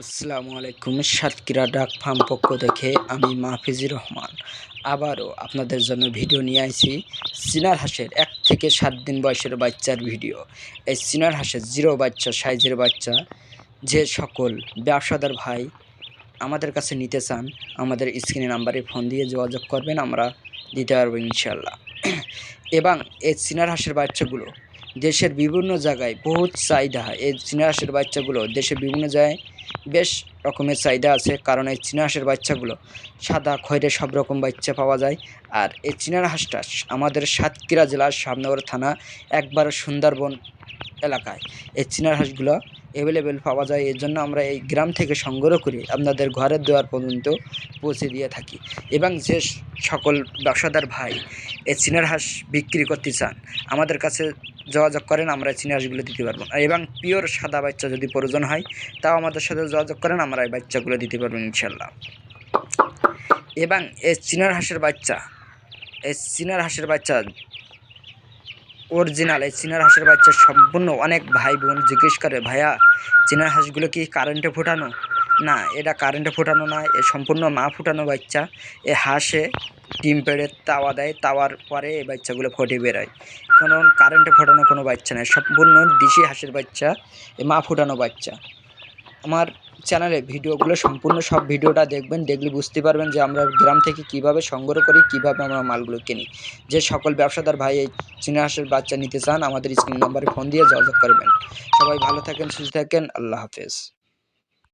আসসালামু আলাইকুম। সাতক্ষীরা ডাক ফার্ম পক্ষ থেকে আমি মাহফিজুর রহমান আবারও আপনাদের জন্য ভিডিও নিয়ে আইছি চীনার হাঁসের 1 থেকে 7 দিন বয়সের বাচ্চার ভিডিও। এই চীনার হাঁসের জিরো বাচ্চা সাইজের বাচ্চা যে সকল ব্যবসাদার ভাই আমাদের কাছে নিতে চান, আমাদের স্ক্রিনে নাম্বারে ফোন দিয়ে যোগাযোগ করবেন, আমরা দিতে পারবো ইনশাল্লাহ। এবং এই চীনার হাঁসের বাচ্চাগুলো দেশের বিভিন্ন জায়গায় বহুত চাহিদা। এই চীনা হাঁসের বাচ্চাগুলো দেশের বিভিন্ন জায়গায় বেশ রকমের চাহিদা আছে, কারণ এই চীনা হাঁসের বাচ্চাগুলো সাদা খয়েরে সব রকম বাচ্চা পাওয়া যায়। আর এই চীনা হাঁসটা আমাদের সাতক্ষীরা জেলার শ্যামনগর থানা একবার সুন্দরবন এলাকায় এই চীনা হাঁসগুলো অ্যাভেলেবেল পাওয়া যায়। এর জন্য আমরা এই গ্রাম থেকে সংগ্রহ করে আপনাদের ঘরের দুয়ার পর্যন্ত পৌঁছে দিয়ে থাকি। এবং যে সকল ব্যবসাদার ভাই এই চীনার হাঁস বিক্রি করতে চান, আমাদের কাছে যোগাযোগ করেন, আমরা চীনা হাঁসগুলো দিতে পারবো। এবং পিওর সাদা বাচ্চা যদি প্রয়োজন হয় তাও আমাদের সাথে যোগাযোগ করেন, আমরা এই বাচ্চাগুলো দিতে পারবো ইনশাল্লাহ। এবং এই চীনার হাঁসের বাচ্চা অরিজিনাল, এই চীনার হাঁসের বাচ্চা সম্পূর্ণ অনেক ভাই বোন জিজ্ঞেস করে, ভাইয়া চীনার হাঁসগুলো কি কারেন্টে ফোটানো? না, এটা কারেন্টে ফোটানো না, এ সম্পূর্ণ মা ফুটানো বাচ্চা। এ হাঁসে ডিম পেড়ে তাওয়া দেয়, তাওয়ার পরে এই বাচ্চাগুলো ফুটে বেরোয়। কারণ কারেন্টে ফোটানো কোনো বাচ্চা নয়, সম্পূর্ণ দেশি হাঁসের বাচ্চা, এ মা ফুটানো বাচ্চা। আমার চ্যানেলে ভিডিওগুলো সম্পূর্ণ সব ভিডিওটা দেখবেন, দেখলে বুঝতে পারবেন যে আমরা গ্রাম থেকে কিভাবে সংগ্রহ করি, কিভাবে আমরা মালগুলো কিনি। যে সকল ব্যবসাদার ভাই এই চীনা হাঁসের বাচ্চা নিতে চান, আমাদের স্ক্রিন নাম্বারে ফোন দিয়ে যোগাযোগ করবেন। সবাই ভালো থাকেন, সুস্থ থাকেন, আল্লাহ হাফেজ।